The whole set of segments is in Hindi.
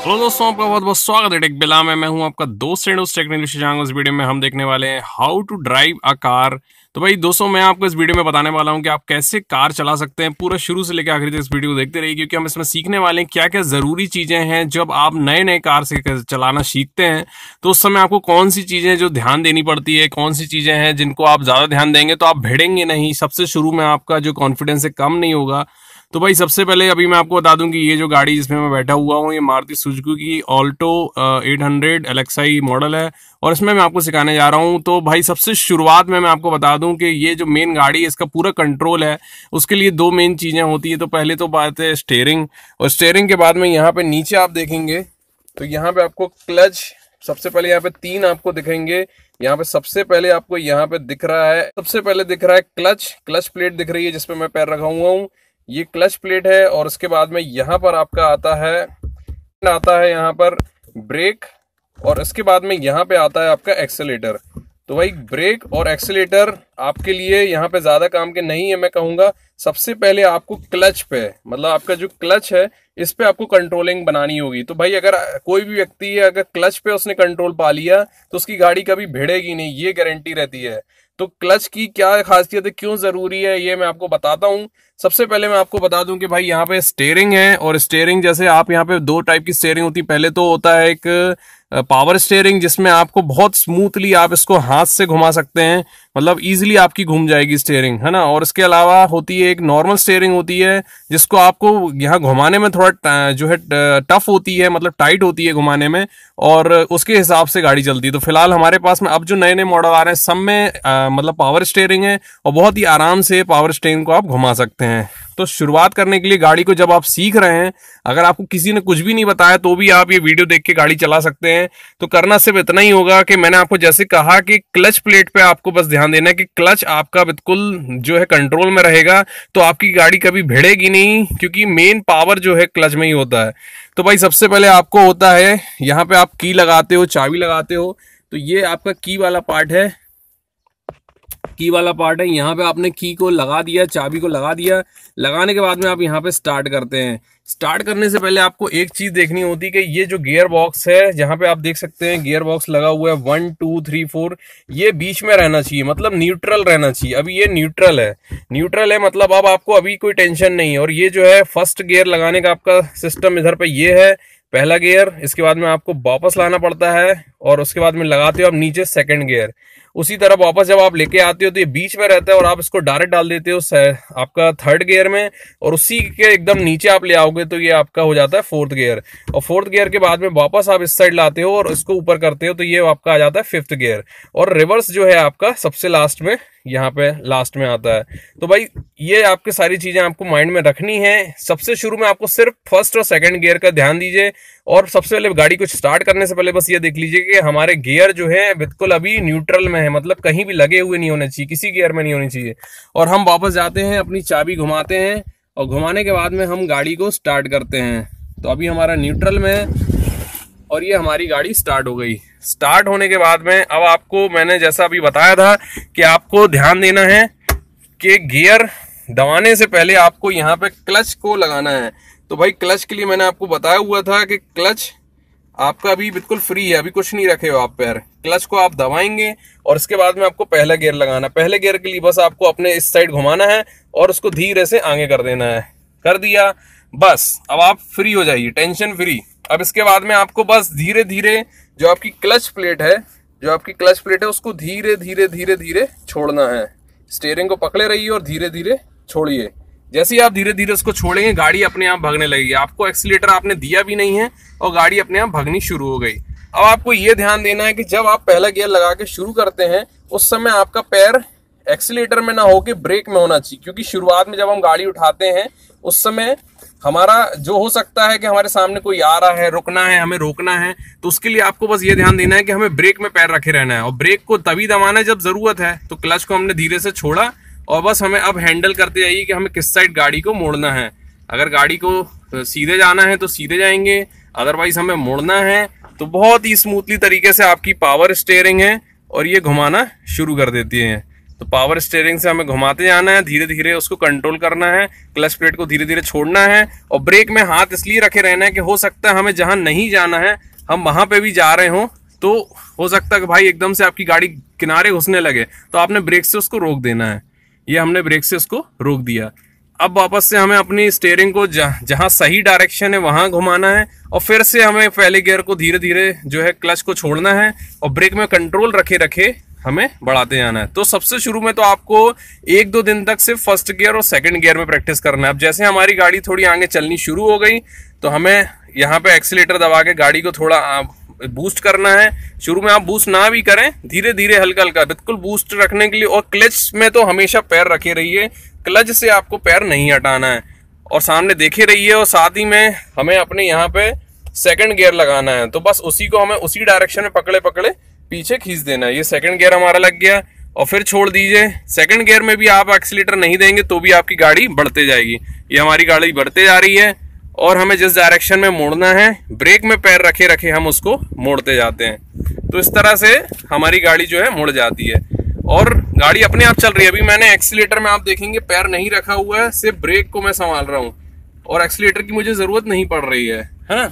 हेलो दोस्तों, आपका बहुत बहुत स्वागत है टेक बिला में। मैं हूं आपका दोस्त एंड उस टेक्निकल शशांक। इस वीडियो में हम देखने वाले हैं how to drive a car. तो भाई दोस्तों, मैं आपको इस वीडियो में बताने वाला हूं कि आप कैसे कार चला सकते हैं। पूरा शुरू से लेकर आखिरी तक इस वीडियो को देखते रहिए, क्योंकि हम इसमें सीखने वाले हैं क्या क्या जरूरी चीजें हैं। जब आप नए नए कार से चलाना सीखते हैं तो उस समय आपको कौन सी चीजें जो ध्यान देनी पड़ती है, कौन सी चीजें हैं जिनको आप ज्यादा ध्यान देंगे तो आप भिड़ेंगे नहीं। सबसे शुरू में आपका जो कॉन्फिडेंस है कम नहीं होगा। तो भाई सबसे पहले अभी मैं आपको बता दूं कि ये जो गाड़ी जिसमें मैं बैठा हुआ हूँ, ये मारुति सुजुकी की ऑल्टो 800 LXI मॉडल है और इसमें मैं आपको सिखाने जा रहा हूँ। तो भाई सबसे शुरुआत में मैं आपको बता दूं कि ये जो मेन गाड़ी है इसका पूरा कंट्रोल है, उसके लिए दो मेन चीजें होती है। तो पहले तो बात है स्टीयरिंग, और स्टीयरिंग के बाद में यहाँ पे नीचे आप देखेंगे तो यहाँ पे आपको क्लच, सबसे पहले यहाँ पे तीन आपको दिखेंगे। यहाँ पे सबसे पहले आपको यहाँ पे दिख रहा है, सबसे पहले दिख रहा है क्लच प्लेट दिख रही है जिसपे मैं पैर रखा हुआ हूँ, ये क्लच प्लेट है। और उसके बाद में यहाँ पर आपका आता है यहाँ पर ब्रेक, और इसके बाद में यहाँ पे आता है आपका एक्सेलेटर। तो भाई ब्रेक और एक्सेलेटर आपके लिए यहाँ पे ज्यादा काम के नहीं है। मैं कहूँगा सबसे पहले आपको क्लच पे, मतलब आपका जो क्लच है इस पे आपको कंट्रोलिंग बनानी होगी। तो भाई अगर कोई भी व्यक्ति है, अगर क्लच पे उसने कंट्रोल पा लिया तो उसकी गाड़ी कभी भिड़ेगी नहीं, ये गारंटी रहती है। तो क्लच की क्या खासियत है, क्यों जरूरी है, ये मैं आपको बताता हूँ। सबसे पहले मैं आपको बता दूं कि भाई यहाँ पे स्टीयरिंग है, और स्टीयरिंग जैसे आप यहाँ पे दो टाइप की स्टीयरिंग होती है। पहले तो होता है एक पावर स्टीयरिंग, जिसमें आपको बहुत स्मूथली आप इसको हाथ से घुमा सकते हैं, मतलब इजीली आपकी घूम जाएगी स्टीयरिंग, है ना। और इसके अलावा होती है एक नॉर्मल स्टीयरिंग होती है, जिसको आपको यहाँ घुमाने में थोड़ा जो है टफ होती है, मतलब टाइट होती है घुमाने में, और उसके हिसाब से गाड़ी चलती है। तो फिलहाल हमारे पास में अब जो नए नए मॉडल आ रहे हैं सब में मतलब पावर स्टीयरिंग है, और बहुत ही आराम से पावर स्टीयरिंग को आप घुमा सकते हैं। तो शुरुआत करने के लिए गाड़ी को जब आप सीख रहे हैं, अगर आपको किसी ने कुछ भी नहीं बताया तो भी आप ये वीडियो देख के गाड़ी चला सकते हैं। तो करना सिर्फ इतना ही होगा कि मैंने आपको जैसे कहा कि क्लच प्लेट पे आपको बस ध्यान देना है कि क्लच आपका बिल्कुल जो है कंट्रोल में रहेगा, तो आपकी गाड़ी कभी भिड़ेगी नहीं, क्योंकि मेन पावर जो है क्लच में ही होता है। तो भाई सबसे पहले आपको होता है यहाँ पे आप की लगाते हो, चाबी लगाते हो, तो ये आपका की वाला पार्ट है। यहाँ पे आपने की को लगा दिया, चाबी को लगा दिया। लगाने के बाद में आप यहाँ पे स्टार्ट करते हैं। स्टार्ट करने से पहले आपको एक चीज देखनी होती है कि ये जो गियर बॉक्स है, जहाँ पे आप देख सकते हैं गियर बॉक्स लगा हुआ है 1 2 3 4, ये बीच में रहना चाहिए, मतलब न्यूट्रल रहना चाहिए। अभी ये न्यूट्रल है, मतलब अब आपको अभी कोई टेंशन नहीं है। और ये जो है फर्स्ट गियर लगाने का आपका सिस्टम इधर पे ये है, पहला गियर। इसके बाद में आपको वापस लाना पड़ता है, और उसके बाद में लगाते हो आप नीचे सेकंड गियर। उसी तरह वापस जब आप लेके आते हो तो ये बीच में रहता है, और आप इसको डायरेक्ट डाल देते हो आपका थर्ड गियर में, और उसी के एकदम नीचे आप ले आओगे तो ये आपका हो जाता है फोर्थ गियर। और फोर्थ गियर के बाद में वापस आप इस साइड लाते हो और इसको ऊपर करते हो तो ये आपका आ जाता है फिफ्थ गियर। और रिवर्स जो है आपका सबसे लास्ट में, यहाँ पे लास्ट में आता है। तो भाई ये आपकी सारी चीजें आपको माइंड में रखनी है। सबसे शुरू में आपको सिर्फ फर्स्ट और सेकंड गियर का ध्यान दीजिए, और सबसे पहले गाड़ी को स्टार्ट करने से पहले बस ये देख लीजिए कि हमारे गियर जो है बिल्कुल अभी न्यूट्रल में है, मतलब कहीं भी लगे हुए नहीं होने चाहिए, किसी गियर में नहीं होनी चाहिए। और हम वापस जाते हैं, अपनी चाबी घुमाते हैं, और घुमाने के बाद में हम गाड़ी को स्टार्ट करते हैं। तो अभी हमारा न्यूट्रल में है, और ये हमारी गाड़ी स्टार्ट हो गई। स्टार्ट होने के बाद में अब आपको मैंने जैसा अभी बताया था कि आपको ध्यान देना है कि गियर दबाने से पहले आपको यहाँ पे क्लच को लगाना है। तो भाई क्लच के लिए मैंने आपको बताया हुआ था कि क्लच आपका अभी बिल्कुल फ्री है, अभी कुछ नहीं रखे हो आप पैर। क्लच को आप दबाएंगे और इसके बाद में आपको पहला गियर लगाना है। पहले गियर के लिए बस आपको अपने इस साइड घुमाना है और उसको धीरे से आगे कर देना है। कर दिया, बस अब आप फ्री हो जाइए, टेंशन फ्री। अब इसके बाद में आपको बस धीरे धीरे जो आपकी क्लच प्लेट है उसको धीरे धीरे छोड़ना है। स्टीयरिंग को पकड़े रहिए और धीरे धीरे छोड़िए। जैसे ही आप धीरे धीरे उसको छोड़ेंगे गाड़ी अपने आप भागने लगेगी। आपको एक्सीलेटर आपने दिया भी नहीं है और गाड़ी अपने आप भागनी शुरू हो गई। अब आपको ये ध्यान देना है कि जब आप पहला गियर लगा के शुरू करते हैं उस समय आपका पैर एक्सीलेटर में ना होके ब्रेक में होना चाहिए, क्योंकि शुरुआत में जब हम गाड़ी उठाते हैं उस समय हमारा जो हो सकता है कि हमारे सामने कोई आ रहा है, रुकना है, हमें रोकना है, तो उसके लिए आपको बस ये ध्यान देना है कि हमें ब्रेक में पैर रखे रहना है। और ब्रेक को तभी दबाना है जब जरूरत है। तो क्लच को हमने धीरे से छोड़ा और बस हमें अब हैंडल करते जाइए कि हमें किस साइड गाड़ी को मोड़ना है। अगर गाड़ी को सीधे जाना है तो सीधे जाएंगे, अदरवाइज हमें मोड़ना है। तो बहुत ही स्मूथली तरीके से आपकी पावर स्टीयरिंग है और ये घुमाना शुरू कर देती है। तो पावर स्टीयरिंग से हमें घुमाते जाना है, धीरे धीरे उसको कंट्रोल करना है, क्लच प्लेट को धीरे धीरे छोड़ना है। और ब्रेक में हाथ इसलिए रखे रहना है कि हो सकता है हमें जहां नहीं जाना है हम वहां पे भी जा रहे हो, तो हो सकता है कि भाई एकदम से आपकी गाड़ी किनारे घुसने लगे, तो आपने ब्रेक से उसको रोक देना है। ये हमने ब्रेक से उसको रोक दिया। अब वापस से हमें अपनी स्टीयरिंग को जहां सही डायरेक्शन है वहां घुमाना है, और फिर से हमें पहले गियर को धीरे धीरे जो है क्लच को छोड़ना है, और ब्रेक में कंट्रोल रखे रखे हमें बढ़ाते जाना है। तो सबसे शुरू में तो आपको 1-2 दिन तक सिर्फ फर्स्ट गियर और सेकंड गियर में प्रैक्टिस करना है। अब जैसे हमारी गाड़ी थोड़ी आगे चलनी शुरू हो गई तो हमें यहाँ पे एक्सीलेटर दबा के गाड़ी को थोड़ा बूस्ट करना है। शुरू में आप बूस्ट ना भी करें, धीरे धीरे हल्का हल्का, बिल्कुल बूस्ट रखने के लिए। और क्लच में तो हमेशा पैर रखे रहिए, क्लच से आपको पैर नहीं हटाना है, और सामने देखे रहिए। और साथ ही में हमें अपने यहाँ पे सेकंड गियर लगाना है, तो बस उसी को हमें उसी डायरेक्शन में पकड़े पकड़े पीछे खींच देना है। ये सेकंड गियर हमारा लग गया, और फिर छोड़ दीजिए। सेकंड गियर में भी आप एक्सीलेटर नहीं देंगे तो भी आपकी गाड़ी बढ़ते जाएगी। ये हमारी गाड़ी बढ़ते जा रही है, और हमें जिस डायरेक्शन में मोड़ना है, ब्रेक में पैर रखे रखे हम उसको मोड़ते जाते हैं। तो इस तरह से हमारी गाड़ी जो है मुड़ जाती है, और गाड़ी अपने आप चल रही है। अभी मैंने एक्सीलेटर में आप देखेंगे पैर नहीं रखा हुआ है, सिर्फ ब्रेक को मैं संभाल रहा हूँ, और एक्सीलेटर की मुझे जरूरत नहीं पड़ रही है ना।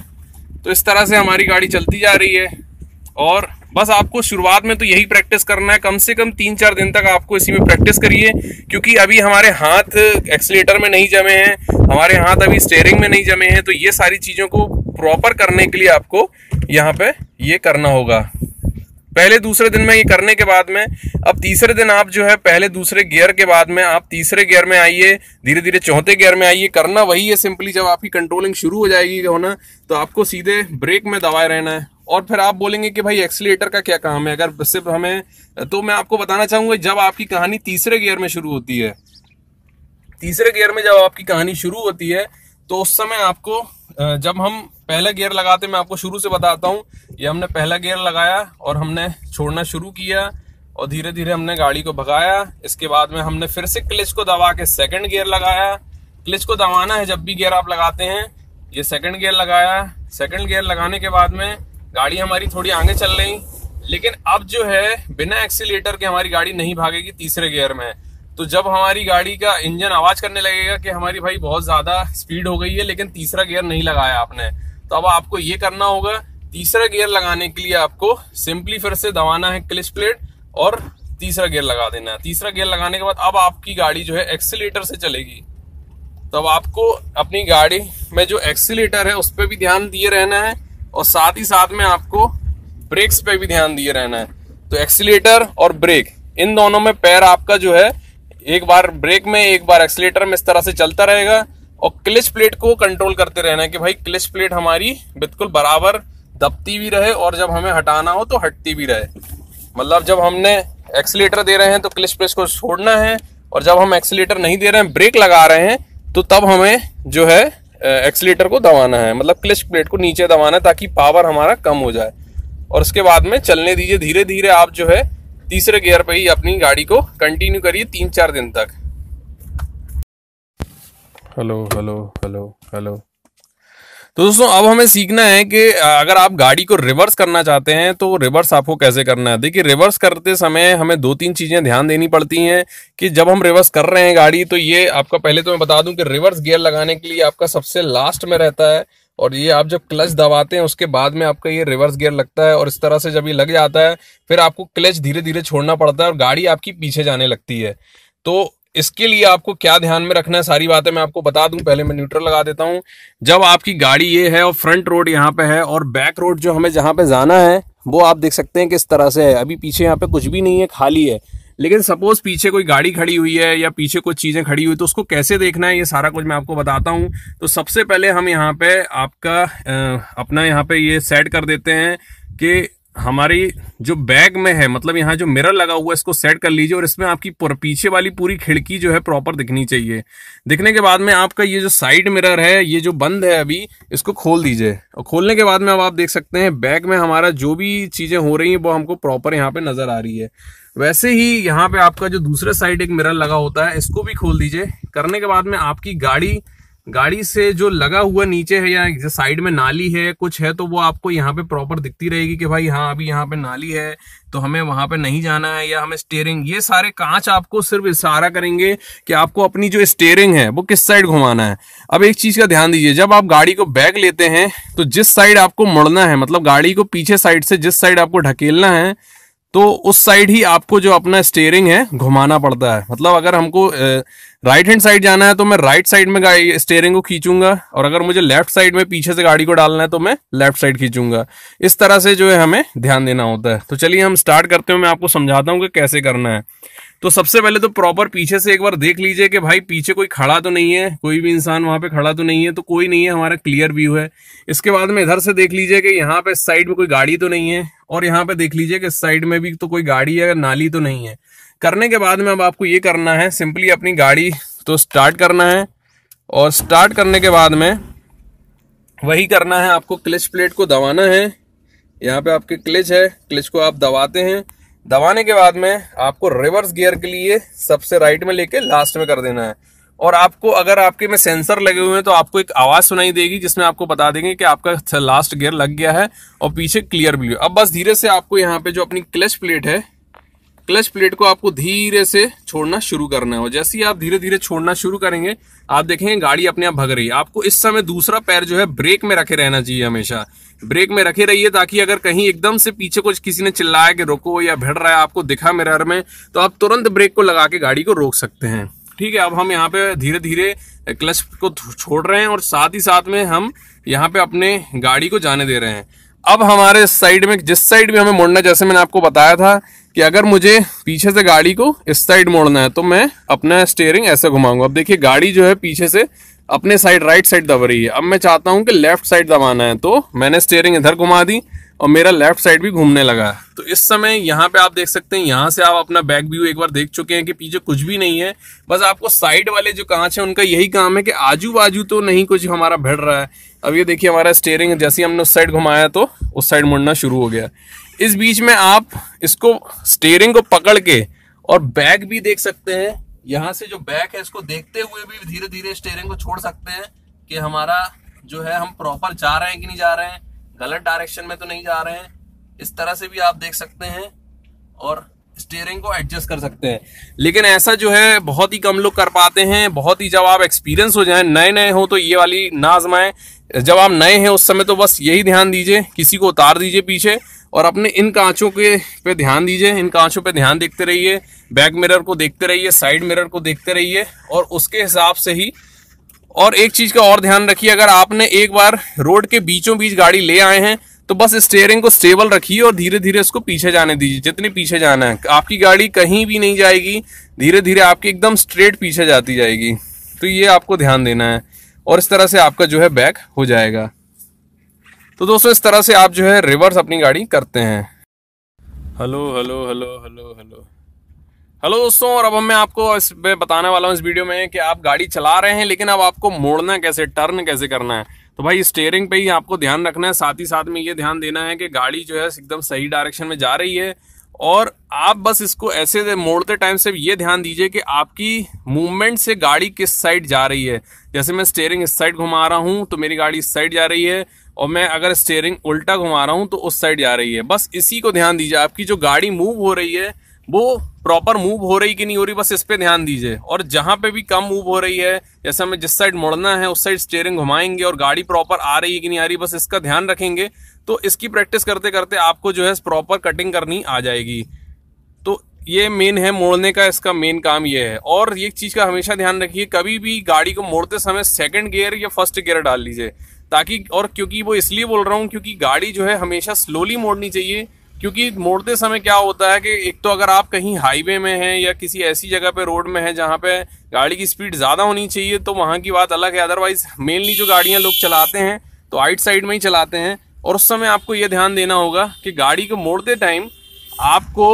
तो इस तरह से हमारी गाड़ी चलती जा रही है। और बस आपको शुरुआत में तो यही प्रैक्टिस करना है, कम से कम 3-4 दिन तक आपको इसी में प्रैक्टिस करिए, क्योंकि अभी हमारे हाथ एक्सीलेटर में नहीं जमे हैं, हमारे हाथ अभी स्टीयरिंग में नहीं जमे हैं। तो ये सारी चीजों को प्रॉपर करने के लिए आपको यहाँ पे ये करना होगा। पहले दूसरे दिन में ये करने के बाद में अब तीसरे दिन आप जो है पहले दूसरे गियर के बाद में आप तीसरे गियर में आइए, धीरे धीरे चौथे गियर में आइए। करना वही है सिंपली, जब आपकी कंट्रोलिंग शुरू हो जाएगी होना, तो आपको सीधे ब्रेक में दबाए रहना है। और फिर आप बोलेंगे कि भाई एक्सीलेटर का क्या काम है, अगर सिर्फ हमें, तो मैं आपको बताना चाहूंगा, जब आपकी कहानी तीसरे गियर में शुरू होती है, तीसरे गियर में जब आपकी कहानी शुरू होती है, तो उस समय आपको, जब हम पहला गियर लगाते, मैं आपको शुरू से बताता हूँ। ये हमने पहला गियर लगाया और हमने छोड़ना शुरू किया, और धीरे धीरे हमने गाड़ी को भगाया। इसके बाद में हमने फिर से क्लच को दबा के सेकंड गियर लगाया। क्लच को दबाना है जब भी गियर आप लगाते हैं। ये सेकंड गियर लगाया। सेकंड गियर लगाने के बाद में गाड़ी हमारी थोड़ी आगे चल रही, लेकिन अब जो है बिना एक्सीलेटर के हमारी गाड़ी नहीं भागेगी तीसरे गियर में। तो जब हमारी गाड़ी का इंजन आवाज करने लगेगा कि हमारी भाई बहुत ज्यादा स्पीड हो गई है, लेकिन तीसरा गियर नहीं लगाया आपने, तो अब आपको ये करना होगा, तीसरा गियर लगाने के लिए आपको सिंपली फिर से दबाना है क्लच प्लेट और तीसरा गियर लगा देना है। तीसरा गियर लगाने के बाद अब आपकी गाड़ी जो है एक्सीलेटर से चलेगी। तो अब आपको अपनी गाड़ी में जो एक्सीलेटर है उस पर भी ध्यान दिए रहना है, और साथ ही साथ में आपको ब्रेक्स पे भी ध्यान दिए रहना है। तो एक्सीलेटर और ब्रेक, इन दोनों में पैर आपका जो है एक बार ब्रेक में एक बार एक्सीलेटर में इस तरह से चलता रहेगा, और क्लच प्लेट को कंट्रोल करते रहना है कि भाई क्लच प्लेट हमारी बिल्कुल बराबर दबती भी रहे, और जब हमें हटाना हो तो हटती भी रहे। मतलब जब हमने एक्सीलेटर दे रहे हैं तो क्लच प्लेट को छोड़ना है, और जब हम एक्सीलेटर नहीं दे रहे हैं, ब्रेक लगा रहे हैं, तो तब हमें जो है एक्सीलेटर को दबाना है, मतलब क्लच प्लेट को नीचे दबाना है, ताकि पावर हमारा कम हो जाए। और उसके बाद में चलने दीजिए धीरे धीरे। आप जो है तीसरे गियर पे ही अपनी गाड़ी को कंटिन्यू करिए 3-4 दिन तक। Hello hello hello hello. तो दोस्तों अब हमें सीखना है कि अगर आप गाड़ी को रिवर्स करना चाहते हैं तो रिवर्स आपको कैसे करना है। देखिए, रिवर्स करते समय हमें 2-3 चीजें ध्यान देनी पड़ती हैं कि जब हम रिवर्स कर रहे हैं गाड़ी, तो ये आपका, पहले तो मैं बता दूं कि रिवर्स गियर लगाने के लिए आपका सबसे लास्ट में रहता है, और ये आप जब क्लच दबाते हैं उसके बाद में आपका ये रिवर्स गियर लगता है। और इस तरह से जब ये लग जाता है, फिर आपको क्लच धीरे धीरे छोड़ना पड़ता है और गाड़ी आपकी पीछे जाने लगती है। तो इसके लिए आपको क्या ध्यान में रखना है, सारी बातें मैं आपको बता दूं। पहले मैं न्यूट्रल लगा देता हूं। जब आपकी गाड़ी ये है और फ्रंट रोड यहाँ पे है, और बैक रोड जो हमें जहाँ पे जाना है वो आप देख सकते हैं किस तरह से है। अभी पीछे यहाँ पे कुछ भी नहीं है, खाली है। लेकिन सपोज पीछे कोई गाड़ी खड़ी हुई है या पीछे कुछ चीजें खड़ी हुई, तो उसको कैसे देखना है, ये सारा कुछ मैं आपको बताता हूँ। तो सबसे पहले हम यहाँ पे आपका अपना यहाँ पे ये सेट कर देते हैं कि हमारी जो बैग में है, मतलब यहाँ जो मिरर लगा हुआ है, इसको सेट कर लीजिए, और इसमें आपकी पीछे वाली पूरी खिड़की जो है प्रॉपर दिखनी चाहिए। दिखने के बाद में आपका ये जो साइड मिरर है, ये जो बंद है अभी, इसको खोल दीजिए। और खोलने के बाद में अब आप देख सकते हैं बैग में हमारा जो भी चीजें हो रही हैं वो हमको प्रॉपर यहाँ पे नजर आ रही है। वैसे ही यहाँ पे आपका जो दूसरे साइड एक मिरर लगा होता है, इसको भी खोल दीजिए। करने के बाद में आपकी गाड़ी गाड़ी से जो लगा हुआ नीचे है या साइड में नाली है कुछ है, तो वो आपको यहाँ पे प्रॉपर दिखती रहेगी कि भाई हाँ अभी यहाँ पे नाली है तो हमें वहां पे नहीं जाना है, या हमें स्टीयरिंग, ये सारे कांच आपको सिर्फ इशारा करेंगे कि आपको अपनी जो स्टीयरिंग है वो किस साइड घुमाना है। अब एक चीज का ध्यान दीजिए, जब आप गाड़ी को बैक लेते हैं तो जिस साइड आपको मुड़ना है, मतलब गाड़ी को पीछे साइड से जिस साइड आपको ढकेलना है, तो उस साइड ही आपको जो अपना स्टीयरिंग है घुमाना पड़ता है। मतलब अगर हमको राइट हैंड साइड जाना है तो मैं राइट साइड में गाड़ी स्टीयरिंग को खींचूंगा, और अगर मुझे लेफ्ट साइड में पीछे से गाड़ी को डालना है तो मैं लेफ्ट साइड खींचूंगा। इस तरह से जो है हमें ध्यान देना होता है। तो चलिए हम स्टार्ट करते हैं, मैं आपको समझाता हूँ कि कैसे करना है। तो सबसे पहले तो प्रॉपर पीछे से एक बार देख लीजिए कि भाई पीछे कोई खड़ा तो नहीं है, कोई भी इंसान वहां पे खड़ा तो नहीं है, तो कोई नहीं है, हमारा क्लियर व्यू है। इसके बाद में इधर से देख लीजिए कि यहाँ पे साइड में कोई गाड़ी तो नहीं है, और यहाँ पे देख लीजिए कि साइड में भी तो कोई गाड़ी या नाली तो नहीं है। करने के बाद में अब आपको ये करना है, सिंपली अपनी गाड़ी तो स्टार्ट करना है, और स्टार्ट करने के बाद में वही करना है, आपको क्लच प्लेट को दबाना है। यहाँ पे आपके क्लच है, क्लच को आप दबाते हैं। दबाने के बाद में आपको रिवर्स गियर के लिए सबसे राइट में लेके लास्ट में कर देना है, और आपको अगर आपके में सेंसर लगे हुए हैं तो आपको एक आवाज सुनाई देगी जिसमें आपको बता देंगे कि आपका लास्ट गियर लग गया है और पीछे क्लियर व्यू। अब बस धीरे से आपको यहाँ पे जो अपनी क्लच प्लेट है, क्लच प्लेट को आपको धीरे से छोड़ना शुरू करना है, और जैसे ही आप धीरे धीरे छोड़ना शुरू करेंगे आप देखेंगे गाड़ी अपने आप भग रही है। आपको इस समय दूसरा पैर जो है ब्रेक में रखे रहना चाहिए, हमेशा ब्रेक में रखे रहिए, ताकि अगर कहीं एकदम से पीछे कुछ किसी ने चिल्लाया कि रोको या भिड़ रहा है, आपको दिखा मिरर में, तो आप तुरंत ब्रेक को लगा के गाड़ी को रोक सकते हैं। ठीक है, अब हम यहाँ पे धीरे धीरे क्लच को छोड़ रहे हैं, और साथ ही साथ में हम यहाँ पे अपने गाड़ी को जाने दे रहे हैं। अब हमारे साइड में जिस साइड भी हमें मुड़ना, जैसे मैंने आपको बताया था कि अगर मुझे पीछे से गाड़ी को इस साइड मोड़ना है तो मैं अपना स्टीयरिंग ऐसे घुमाऊंगा। अब देखिए गाड़ी जो है पीछे से अपने साइड राइट साइड दब रही है। अब मैं चाहता हूं कि लेफ्ट साइड दबाना है, तो मैंने स्टीयरिंग इधर घुमा दी और मेरा लेफ्ट साइड भी घूमने लगा। तो इस समय यहाँ पे आप देख सकते हैं, यहाँ से आप अपना बैक व्यू एक बार देख चुके हैं कि पीछे कुछ भी नहीं है। बस आपको साइड वाले जो कांच है उनका यही काम है कि आजू बाजू तो नहीं कुछ हमारा भिड़ रहा है। अब ये देखिए हमारा स्टीयरिंग जैसे हमने उस साइड घुमाया तो उस साइड मुड़ना शुरू हो गया। इस बीच में आप इसको स्टीयरिंग को पकड़ के और बैक भी देख सकते हैं, यहाँ से जो बैक है इसको देखते हुए भी धीरे धीरे स्टीयरिंग को छोड़ सकते हैं कि हमारा जो है हम प्रॉपर जा रहे हैं कि नहीं जा रहे हैं, गलत डायरेक्शन में तो नहीं जा रहे हैं। इस तरह से भी आप देख सकते हैं और स्टीयरिंग को एडजस्ट कर सकते हैं। लेकिन ऐसा जो है बहुत ही कम लोग कर पाते हैं। बहुत ही जब आप एक्सपीरियंस हो जाए, नए नए हो, तो ये वाली ना आजमाएं। जब आप नए हैं उस समय तो बस यही ध्यान दीजिए, किसी को उतार दीजिए पीछे और अपने इन कांचों के पे ध्यान दीजिए। इन कांचों पे ध्यान देखते रहिए, बैक मिरर को देखते रहिए, साइड मिरर को देखते रहिए, और उसके हिसाब से ही। और एक चीज का और ध्यान रखिए, अगर आपने एक बार रोड के बीचों बीच गाड़ी ले आए हैं तो बस स्टीयरिंग को स्टेबल रखिए और धीरे धीरे इसको पीछे जाने दीजिए। जितनी पीछे जाना है, आपकी गाड़ी कहीं भी नहीं जाएगी, धीरे धीरे आपकी एकदम स्ट्रेट पीछे जाती जाएगी। तो ये आपको ध्यान देना है, और इस तरह से आपका जो है बैक हो जाएगा। तो दोस्तों इस तरह से आप जो है रिवर्स अपनी गाड़ी करते हैं। Hello hello hello hello hello hello दोस्तों, और अब मैं आपको इस बताने वाला हूँ इस वीडियो में कि आप गाड़ी चला रहे हैं लेकिन अब आपको मोड़ना कैसे, टर्न कैसे करना है। तो भाई स्टीयरिंग पे ही आपको ध्यान रखना है, साथ ही साथ में ये ध्यान देना है कि गाड़ी जो है एकदम सही डायरेक्शन में जा रही है। और आप बस इसको ऐसे मोड़ते टाइम से ये ध्यान दीजिए कि आपकी मूवमेंट से गाड़ी किस साइड जा रही है। जैसे मैं स्टीयरिंग इस साइड घुमा रहा हूँ तो मेरी गाड़ी इस साइड जा रही है, और मैं अगर स्टीयरिंग उल्टा घुमा रहा हूँ तो उस साइड जा रही है। बस इसी को ध्यान दीजिए, आपकी जो गाड़ी मूव हो रही है वो प्रॉपर मूव हो रही कि नहीं हो रही, बस इस पे ध्यान दीजिए। और जहां पे भी कम मूव हो रही है, जैसे हमें जिस साइड मुड़ना है उस साइड स्टीयरिंग घुमाएंगे और गाड़ी प्रॉपर आ रही है कि नहीं आ रही, बस इसका ध्यान रखेंगे। तो इसकी प्रैक्टिस करते करते आपको जो है प्रॉपर कटिंग करनी आ जाएगी। तो ये मेन है मोड़ने का, इसका मेन काम ये है। और एक चीज का हमेशा ध्यान रखिए, कभी भी गाड़ी को मोड़ते समय सेकंड गियर या फर्स्ट गियर डाल लीजिए, ताकि, और क्योंकि वो इसलिए बोल रहा हूँ क्योंकि गाड़ी जो है हमेशा स्लोली मोड़नी चाहिए। क्योंकि मोड़ते समय क्या होता है कि एक तो अगर आप कहीं हाईवे में हैं या किसी ऐसी जगह पे रोड में है जहाँ पे गाड़ी की स्पीड ज्यादा होनी चाहिए तो वहां की बात अलग है। अदरवाइज मेनली जो गाड़ियां लोग चलाते हैं तो राइट साइड में ही चलाते हैं, और उस समय आपको ये ध्यान देना होगा कि गाड़ी को मोड़ते टाइम आपको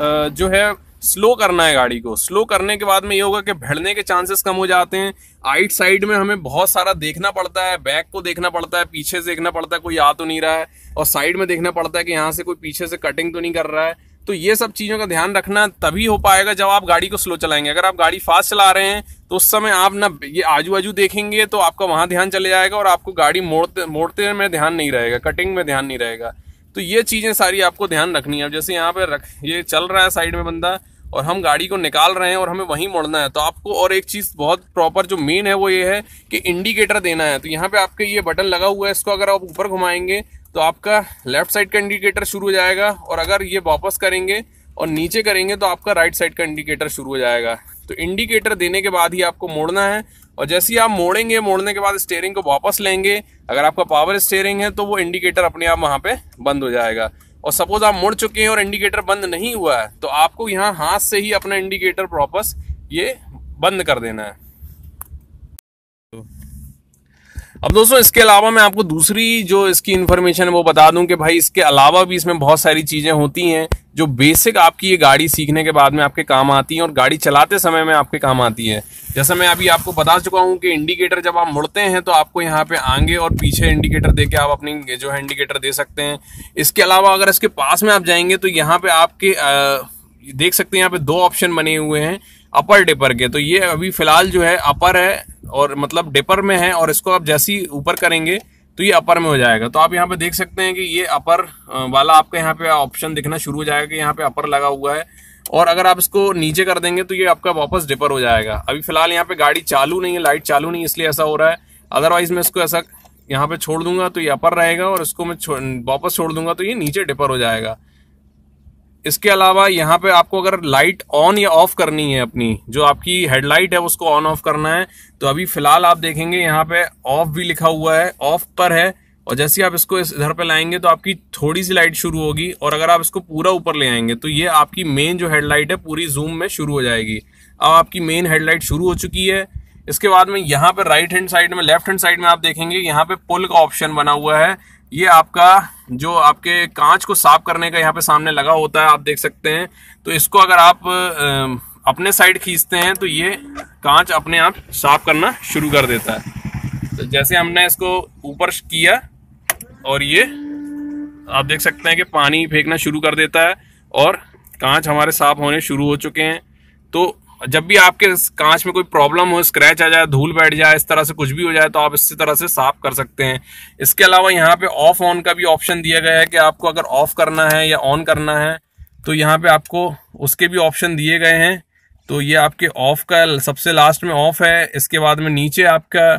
जो है स्लो करना है। गाड़ी को स्लो करने के बाद में ये होगा कि भिड़ने के चांसेस कम हो जाते हैं। राइट साइड में हमें बहुत सारा देखना पड़ता है, बैक को देखना पड़ता है, पीछे से देखना पड़ता है कोई आ तो नहीं रहा है, और साइड में देखना पड़ता है कि यहाँ से कोई पीछे से कटिंग तो नहीं कर रहा है। तो ये सब चीज़ों का ध्यान रखना तभी हो पाएगा जब आप गाड़ी को स्लो चलाएंगे। अगर आप गाड़ी फास्ट चला रहे हैं तो उस समय आप ना ये आजू बाजू देखेंगे तो आपका वहाँ ध्यान चले जाएगा और आपको गाड़ी मोड़ते में ध्यान नहीं रहेगा, कटिंग में ध्यान नहीं रहेगा। तो ये चीज़ें सारी आपको ध्यान रखनी है। अब जैसे यहाँ पे ये चल रहा है साइड में बंदा और हम गाड़ी को निकाल रहे हैं और हमें वहीं मुड़ना है, तो आपको और एक चीज़ बहुत प्रॉपर जो मेन है वो ये है कि इंडिकेटर देना है। तो यहाँ पे आपके ये बटन लगा हुआ है, इसको अगर आप ऊपर घुमाएंगे तो आपका लेफ्ट साइड का इंडिकेटर शुरू हो जाएगा, और अगर ये वापस करेंगे और नीचे करेंगे तो आपका राइट साइड का इंडिकेटर शुरू हो जाएगा। तो इंडिकेटर देने के बाद ही आपको मोड़ना है, और जैसे ही आप मोड़ेंगे, मोड़ने के बाद स्टीयरिंग को वापस लेंगे, अगर आपका पावर स्टीयरिंग है तो वो इंडिकेटर अपने आप वहाँ पे बंद हो जाएगा। और सपोज आप मुड़ चुके हैं और इंडिकेटर बंद नहीं हुआ है तो आपको यहाँ हाथ से ही अपना इंडिकेटर वापस ये बंद कर देना है। अब दोस्तों इसके अलावा मैं आपको दूसरी जो इसकी इन्फॉर्मेशन है वो बता दूं कि भाई इसके अलावा भी इसमें बहुत सारी चीज़ें होती हैं जो बेसिक आपकी ये गाड़ी सीखने के बाद में आपके काम आती हैं और गाड़ी चलाते समय में आपके काम आती है। जैसा मैं अभी आपको बता चुका हूं कि इंडिकेटर जब आप मुड़ते हैं तो आपको यहाँ पे आगे और पीछे इंडिकेटर दे के आप अपनी जो है इंडिकेटर दे सकते हैं। इसके अलावा अगर इसके पास में आप जाएंगे तो यहाँ पे आपके देख सकते हैं यहाँ पे दो ऑप्शन बने हुए हैं अपर डिपर के। तो ये अभी फिलहाल जो है अपर है और मतलब डिपर में है, और इसको आप जैसे ही ऊपर करेंगे तो ये अपर में हो जाएगा। तो आप यहाँ पे देख सकते हैं कि ये अपर वाला आपका यहाँ पे ऑप्शन दिखना शुरू हो जाएगा कि यहाँ पे अपर लगा हुआ है, और अगर आप इसको नीचे कर देंगे तो ये आपका वापस डिपर हो जाएगा। अभी फिलहाल यहाँ पे गाड़ी चालू नहीं है, लाइट चालू नहीं है, इसलिए ऐसा हो रहा है। अदरवाइज मैं इसको ऐसा यहाँ पे छोड़ दूंगा तो ये अपर रहेगा, और इसको मैं वापस छोड़ दूंगा तो ये नीचे डिपर हो जाएगा। इसके अलावा यहाँ पे आपको अगर लाइट ऑन या ऑफ करनी है, अपनी जो आपकी हेडलाइट है उसको ऑन ऑफ करना है, तो अभी फिलहाल आप देखेंगे यहाँ पे ऑफ भी लिखा हुआ है, ऑफ पर है, और जैसे ही आप इसको इधर पे लाएंगे तो आपकी थोड़ी सी लाइट शुरू होगी, और अगर आप इसको पूरा ऊपर ले आएंगे तो ये आपकी मेन जो हेडलाइट है पूरी जूम में शुरू हो जाएगी। अब आपकी मेन हेडलाइट शुरू हो चुकी है। इसके बाद में यहाँ पे राइट हैंड साइड में, लेफ्ट हैंड साइड में आप देखेंगे यहाँ पे पुल का ऑप्शन बना हुआ है। ये आपका जो आपके कांच को साफ करने का यहाँ पे सामने लगा होता है, आप देख सकते हैं। तो इसको अगर आप अपने साइड खींचते हैं तो ये कांच अपने आप साफ करना शुरू कर देता है। तो जैसे हमने इसको ऊपर किया और ये आप देख सकते हैं कि पानी फेंकना शुरू कर देता है और कांच हमारे साफ होने शुरू हो चुके हैं। तो जब भी आपके कांच में कोई प्रॉब्लम हो, स्क्रैच आ जाए, धूल बैठ जाए, इस तरह से कुछ भी हो जाए, तो आप इसी तरह से साफ कर सकते हैं। इसके अलावा यहाँ पे ऑफ ऑन का भी ऑप्शन दिया गया है कि आपको अगर ऑफ करना है या ऑन करना है तो यहाँ पे आपको उसके भी ऑप्शन दिए गए हैं। तो ये आपके ऑफ का सबसे लास्ट में ऑफ है। इसके बाद में नीचे आपका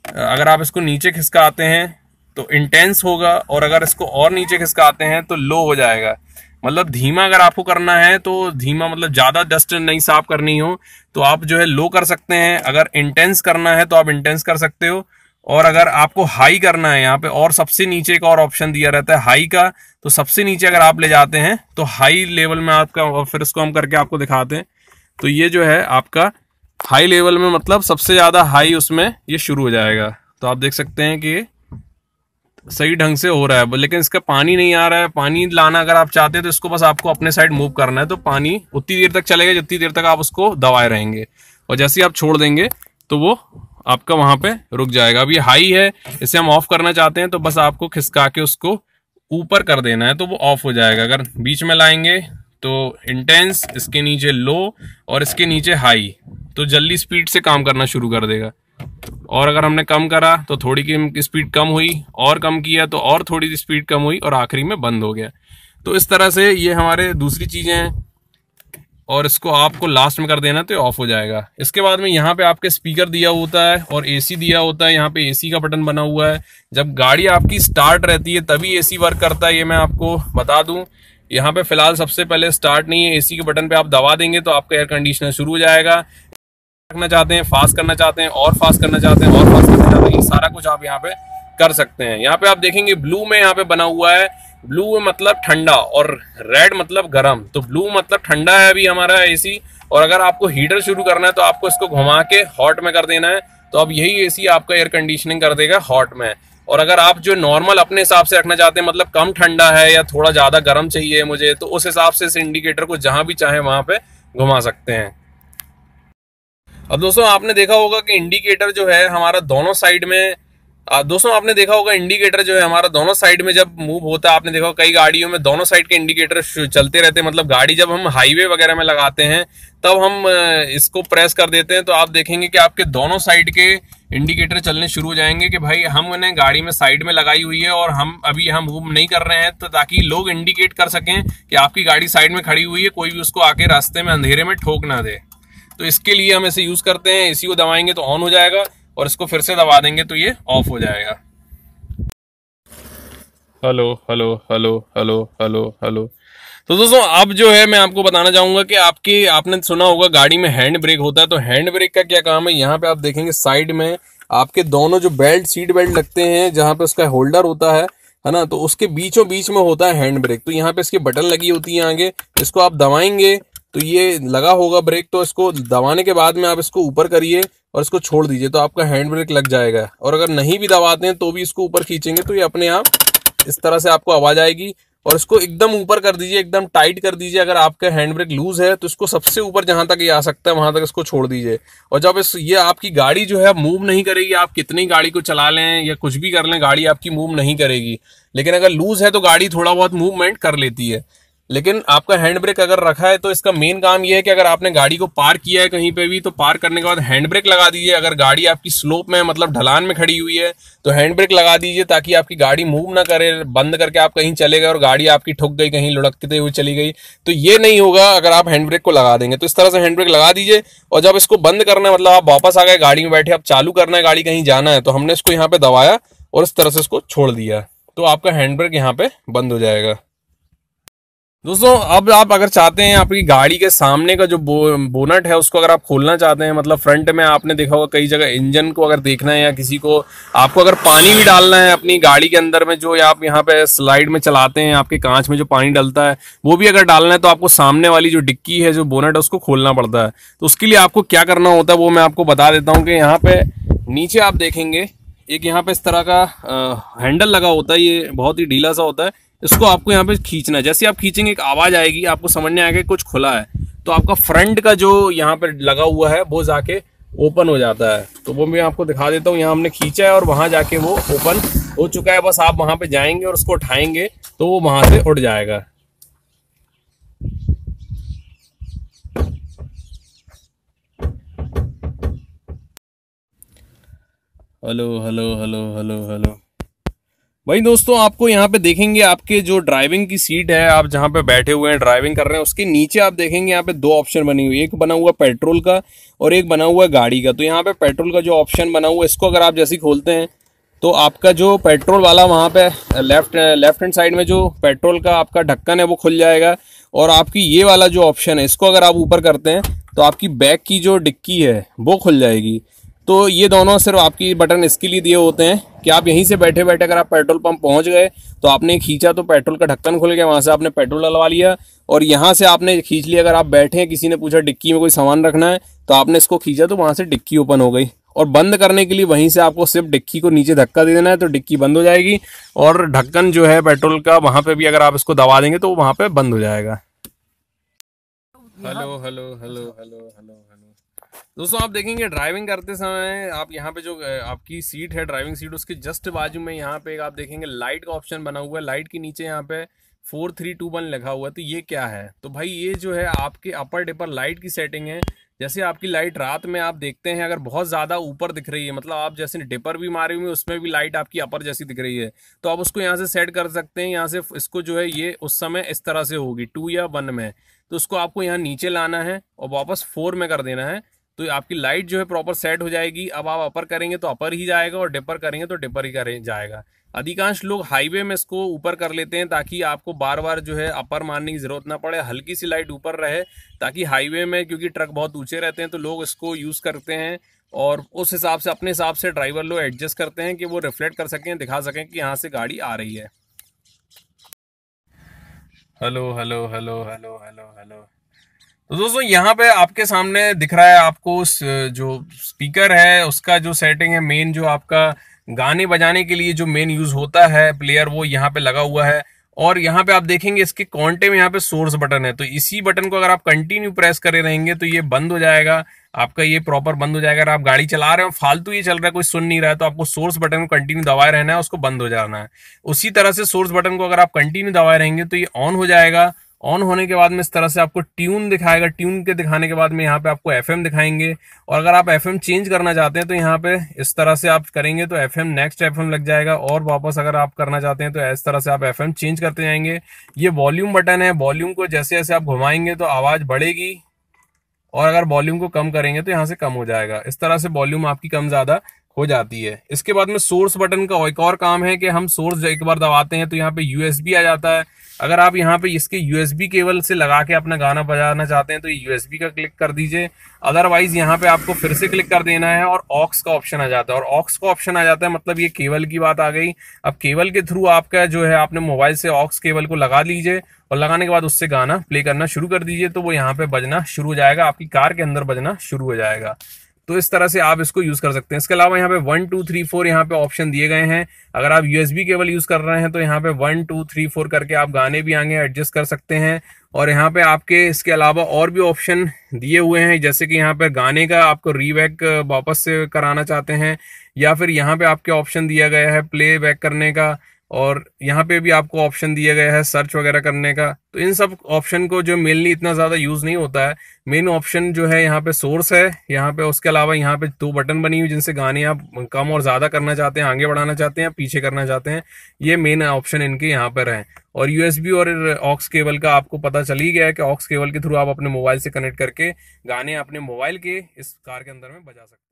अगर आप इसको नीचे खिसकाते हैं तो इंटेंस होगा, और अगर इसको और नीचे खिसकाते हैं तो लो हो जाएगा। मतलब धीमा अगर आपको करना है तो धीमा, मतलब ज्यादा डस्ट नहीं साफ करनी हो तो आप जो है लो कर सकते हैं। अगर इंटेंस करना है तो आप इंटेंस कर सकते हो, और अगर आपको हाई करना है यहाँ पे और सबसे नीचे एक और ऑप्शन दिया रहता है हाई का, तो सबसे नीचे अगर आप ले जाते हैं तो हाई लेवल में आपका, और फिर इसको हम करके आपको दिखाते हैं। तो ये जो है आपका हाई लेवल में, मतलब सबसे ज्यादा हाई उसमें ये शुरू हो जाएगा। तो आप देख सकते हैं कि सही ढंग से हो रहा है, लेकिन इसका पानी नहीं आ रहा है। पानी लाना अगर आप चाहते हैं तो इसको बस आपको अपने साइड मूव करना है, तो पानी उतनी देर तक चलेगा जितनी देर तक आप उसको दबाए रहेंगे, और जैसे ही आप छोड़ देंगे तो वो आपका वहां पे रुक जाएगा। अब ये हाई है, इसे हम ऑफ करना चाहते हैं तो बस आपको खिसका के उसको ऊपर कर देना है तो वो ऑफ हो जाएगा। अगर बीच में लाएंगे तो इंटेंस, इसके नीचे लो और इसके नीचे हाई, तो जल्दी स्पीड से काम करना शुरू कर देगा। और अगर हमने कम करा तो थोड़ी की स्पीड कम हुई, और कम किया तो और थोड़ी सी स्पीड कम हुई, और आखिरी में बंद हो गया। तो इस तरह से ये हमारे दूसरी चीजें हैं, और इसको आपको लास्ट में कर देना तो ऑफ हो जाएगा। इसके बाद में यहाँ पे आपके स्पीकर दिया होता है और एसी दिया होता है। यहाँ पे एसी का बटन बना हुआ है। जब गाड़ी आपकी स्टार्ट रहती है तभी एसी वर्क करता है, ये मैं आपको बता दूं। यहाँ पे फिलहाल सबसे पहले स्टार्ट नहीं है, एसी के बटन पे आप दबा देंगे तो आपका एयर कंडीशनर शुरू हो जाएगा। रखना चाहते हैं, फास्ट करना चाहते हैं, और फास्ट करना चाहते हैं, और फास्ट करना चाहते हैं, ये सारा कुछ आप यहाँ पे कर सकते हैं। यहाँ पे आप देखेंगे ब्लू में यहाँ पे बना हुआ है, ब्लू मतलब ठंडा और रेड मतलब गर्म। तो ब्लू मतलब ठंडा है अभी हमारा एसी, और अगर आपको हीटर शुरू करना है तो आपको इसको घुमा के हॉट में कर देना है, तो अब यही एसी आपका एयर कंडीशनिंग कर देगा हॉट में। और अगर आप जो नॉर्मल अपने हिसाब से रखना चाहते हैं, मतलब कम ठंडा है या थोड़ा ज्यादा गर्म चाहिए मुझे, तो उस हिसाब से इस इंडिकेटर को जहां भी चाहे वहां पे घुमा सकते हैं। अब दोस्तों आपने देखा होगा कि इंडिकेटर जो है हमारा दोनों साइड में दोस्तों आपने देखा होगा इंडिकेटर जो है हमारा दोनों साइड में जब मूव होता है, आपने देखा कई गाड़ियों में दोनों साइड के इंडिकेटर चलते रहते हैं। मतलब गाड़ी जब हम हाईवे वगैरह में लगाते हैं तब हम इसको प्रेस कर देते हैं तो आप देखेंगे कि आपके दोनों साइड के इंडिकेटर चलने शुरू हो जाएंगे कि भाई हमने गाड़ी में साइड में लगाई हुई है और हम अभी यहाँ मूव नहीं कर रहे हैं, तो ताकि लोग इंडिकेट कर सकें कि आपकी गाड़ी साइड में खड़ी हुई है, कोई भी उसको आके रास्ते में अंधेरे में ठोक ना दे। तो इसके लिए हम इसे यूज करते हैं। इसी को दबाएंगे तो ऑन हो जाएगा और इसको फिर से दबा देंगे तो ये ऑफ हो जाएगा। Hello hello hello hello hello hello. तो दोस्तों अब जो है मैं आपको बताना चाहूंगा कि आपने सुना होगा गाड़ी में हैंड ब्रेक होता है, तो हैंड ब्रेक का क्या काम है। यहाँ पे आप देखेंगे साइड में आपके दोनों जो सीट बेल्ट लगते हैं, जहाँ पे उसका होल्डर होता है ना, तो उसके बीचों बीच में होता है हैंड ब्रेक। तो यहाँ पे इसकी बटन लगी होती है आगे, इसको आप दबाएंगे तो ये लगा होगा ब्रेक, तो इसको दबाने के बाद में आप इसको ऊपर करिए और इसको छोड़ दीजिए तो आपका हैंड ब्रेक लग जाएगा। और अगर नहीं भी दबाते हैं तो भी इसको ऊपर खींचेंगे तो ये अपने आप इस तरह से आपको आवाज आएगी। और इसको एकदम ऊपर कर दीजिए, एकदम टाइट कर दीजिए। अगर आपका हैंड ब्रेक लूज है तो इसको सबसे ऊपर जहां तक ये आ सकता है वहां तक इसको छोड़ दीजिए। और जब ये आपकी गाड़ी जो है मूव नहीं करेगी, आप कितनी गाड़ी को चला लें या कुछ भी कर लें, गाड़ी आपकी मूव नहीं करेगी। लेकिन अगर लूज है तो गाड़ी थोड़ा बहुत मूवमेंट कर लेती है। लेकिन आपका हैंड ब्रेक अगर रखा है तो इसका मेन काम यह है कि अगर आपने गाड़ी को पार्क किया है कहीं पे भी, तो पार्क करने के बाद हैंड ब्रेक लगा दीजिए। अगर गाड़ी आपकी स्लोप में मतलब ढलान में खड़ी हुई है तो हैंड ब्रेक लगा दीजिए, ताकि आपकी गाड़ी मूव ना करे। बंद करके आप कहीं चले गए और गाड़ी आपकी ठुक गई, कहीं लुढ़कते हुए चली गई, तो ये नहीं होगा अगर आप हैंड ब्रेक को लगा देंगे। तो इस तरह से हैंड ब्रेक लगा दीजिए। और जब इसको बंद करना है, मतलब आप वापस आ गए गाड़ी में बैठे, आप चालू करना है, गाड़ी कहीं जाना है, तो हमने इसको यहाँ पे दबाया और इस तरह से इसको छोड़ दिया तो आपका हैंड ब्रेक यहाँ पे बंद हो जाएगा। दोस्तों अब आप अगर चाहते हैं आपकी गाड़ी के सामने का जो बोनट है उसको अगर आप खोलना चाहते हैं, मतलब फ्रंट में आपने देखा होगा कई जगह इंजन को अगर देखना है या किसी को आपको अगर पानी भी डालना है अपनी गाड़ी के अंदर में, जो आप यहाँ पे स्लाइड में चलाते हैं, आपके कांच में जो पानी डलता है वो भी अगर डालना है, तो आपको सामने वाली जो डिक्की है, जो बोनट है, उसको खोलना पड़ता है। तो उसके लिए आपको क्या करना होता है वो मैं आपको बता देता हूँ कि यहाँ पे नीचे आप देखेंगे एक यहाँ पे इस तरह का हैंडल लगा होता है, ये बहुत ही ढीला सा होता है। इसको आपको यहाँ पे खींचना है। जैसे आप खींचेंगे एक आवाज आएगी, आपको समझने आएगा कुछ खुला है, तो आपका फ्रंट का जो यहाँ पे लगा हुआ है वो जाके ओपन हो जाता है। तो वो मैं आपको दिखा देता हूँ। यहाँ हमने खींचा है और वहां जाके वो ओपन हो चुका है। बस आप वहां पे जाएंगे और उसको उठाएंगे तो वो वहां से उड़ जाएगा। Hello hello hello hello hello. वही दोस्तों आपको यहाँ पे देखेंगे आपके जो ड्राइविंग की सीट है, आप जहाँ पे बैठे हुए हैं ड्राइविंग कर रहे हैं, उसके नीचे आप देखेंगे यहाँ पे दो ऑप्शन बनी हुई है। एक बना हुआ पेट्रोल का और एक बना हुआ गाड़ी का। तो यहाँ पे पेट्रोल का जो ऑप्शन बना हुआ है, इसको अगर आप जैसे खोलते हैं तो आपका जो पेट्रोल वाला वहाँ पे लेफ्ट हैंड साइड में जो पेट्रोल का आपका ढक्कन है वो खुल जाएगा। और आपकी ये वाला जो ऑप्शन है, इसको अगर आप ऊपर करते हैं तो आपकी बैक की जो डिक्की है वो खुल जाएगी। तो ये दोनों सिर्फ आपकी बटन इसके लिए दिए होते हैं कि आप यहीं से बैठे बैठे अगर आप पेट्रोल पंप पहुंच गए तो आपने खींचा तो पेट्रोल का ढक्कन खुल गया, वहां से आपने पेट्रोल डलवा लिया। और यहाँ से आपने खींच लिया, अगर आप बैठे हैं, किसी ने पूछा डिक्की में कोई सामान रखना है, तो आपने इसको खींचा तो वहां से डिक्की ओपन हो गई। और बंद करने के लिए वहीं से आपको सिर्फ डिक्की को नीचे धक्का दे देना है तो डिक्की बंद हो जाएगी। और ढक्कन जो है पेट्रोल का, वहां पे भी अगर आप इसको दबा देंगे तो वहां पे बंद हो जाएगा। Hello hello hello hello hello hello. दोस्तों आप देखेंगे ड्राइविंग करते समय आप यहाँ पे जो आपकी सीट है, ड्राइविंग सीट, उसके जस्ट बाजू में यहाँ पे आप देखेंगे लाइट का ऑप्शन बना हुआ है। लाइट के नीचे यहाँ पे 4321 लिखा हुआ है। तो ये क्या है? तो भाई ये जो है आपके अपर डिपर लाइट की सेटिंग है। जैसे आपकी लाइट रात में आप देखते हैं अगर बहुत ज्यादा ऊपर दिख रही है, मतलब आप जैसे डिपर भी मारे हुए उसमें भी लाइट आपकी अपर जैसी दिख रही है, तो आप उसको यहाँ से सेट कर सकते हैं। यहाँ से इसको जो है ये उस समय इस तरह से होगी 2 या 1 में, तो उसको आपको यहाँ नीचे लाना है और वापस 4 में कर देना है, तो आपकी लाइट जो है प्रॉपर सेट हो जाएगी। अब आप अपर करेंगे तो अपर ही जाएगा और डिपर करेंगे तो डिपर ही जाएगा। अधिकांश लोग हाईवे में इसको ऊपर कर लेते हैं ताकि आपको बार बार जो है अपर मारने की जरूरत ना पड़े, हल्की सी लाइट ऊपर रहे, ताकि हाईवे में, क्योंकि ट्रक बहुत ऊंचे रहते हैं तो लोग इसको यूज करते हैं और उस हिसाब से अपने हिसाब से ड्राइवर लोग एडजस्ट करते हैं कि वो रिफ्लेक्ट कर सकें, दिखा सकें कि यहाँ से गाड़ी आ रही है। Hello hello hello hello hello hello. तो दोस्तों यहाँ पे आपके सामने दिख रहा है आपको जो स्पीकर है उसका जो सेटिंग है, मेन जो आपका गाने बजाने के लिए जो मेन यूज होता है प्लेयर, वो यहाँ पे लगा हुआ है। और यहाँ पे आप देखेंगे इसके कॉन्टे में यहाँ पे सोर्स बटन है, तो इसी बटन को अगर आप कंटिन्यू प्रेस करे रहेंगे तो ये बंद हो जाएगा, आपका ये प्रॉपर बंद हो जाएगा। अगर आप गाड़ी चला रहे हो फालतू ये चल रहा है, कोई सुन नहीं रहा है, तो आपको सोर्स बटन को कंटिन्यू दबाए रहना है, उसको बंद हो जाना है। उसी तरह से सोर्स बटन को अगर आप कंटिन्यू दबाए रहेंगे तो ये ऑन हो जाएगा। ऑन होने के बाद में इस तरह से आपको ट्यून दिखाएगा, ट्यून के दिखाने के बाद में यहाँ पे आपको एफएम दिखाएंगे। और अगर आप एफएम चेंज करना चाहते हैं तो यहाँ पे इस तरह से आप करेंगे तो एफएम नेक्स्ट एफएम लग जाएगा, और वापस अगर आप करना चाहते हैं तो इस तरह से आप एफएम चेंज करते जाएंगे। ये वॉल्यूम बटन है, वॉल्यूम को जैसे जैसे आप घुमाएंगे तो आवाज बढ़ेगी, और अगर वॉल्यूम को कम करेंगे तो यहाँ से कम हो जाएगा। इस तरह से वॉल्यूम आपकी कम ज्यादा हो जाती है। इसके बाद में सोर्स बटन का एक और काम है कि हम सोर्स एक बार दबाते हैं तो यहाँ पे यूएसबी आ जाता है। अगर आप यहाँ पे इसके यूएसबी केबल से लगा के अपना गाना बजाना चाहते हैं तो यूएसबी का क्लिक कर दीजिए। अदरवाइज यहाँ पे आपको फिर से क्लिक कर देना है और ऑक्स का ऑप्शन आ जाता है, और ऑक्स का ऑप्शन आ जाता है मतलब ये केबल की बात आ गई। अब केबल के थ्रू आपका जो है आपने मोबाइल से ऑक्स केबल को लगा लीजिए, और लगाने के बाद उससे गाना प्ले करना शुरू कर दीजिए, तो वो यहाँ पे बजना शुरू हो जाएगा, आपकी कार के अंदर बजना शुरू हो जाएगा। तो इस तरह से आप इसको यूज कर सकते हैं। इसके अलावा यहाँ पे 1 2 3 4 यहाँ पे ऑप्शन दिए गए हैं। अगर आप यूएसबी केबल यूज कर रहे हैं तो यहाँ पे 1 2 3 4 करके आप गाने भी आगे एडजस्ट कर सकते हैं। और यहाँ पे आपके इसके अलावा और भी ऑप्शन दिए हुए हैं, जैसे कि यहाँ पे गाने का आपको रीबैक वापस से कराना चाहते हैं, या फिर यहाँ पे आपके ऑप्शन दिया गया है प्ले बैक करने का, और यहाँ पे भी आपको ऑप्शन दिया गया है सर्च वगैरह करने का। तो इन सब ऑप्शन को जो मेनली इतना ज्यादा यूज नहीं होता है, मेन ऑप्शन जो है यहाँ पे सोर्स है यहाँ पे। उसके अलावा यहाँ पे 2 बटन बनी हुई जिनसे गाने आप कम और ज्यादा करना चाहते हैं, आगे बढ़ाना चाहते हैं, पीछे करना चाहते हैं, ये मेन ऑप्शन इनके यहाँ पर है। और यूएसबी और ऑक्स केबल का आपको पता चल ही गया है कि ऑक्स केबल के थ्रू आप अपने मोबाइल से कनेक्ट करके गाने अपने मोबाइल के इस कार के अंदर में बजा सकते हैं।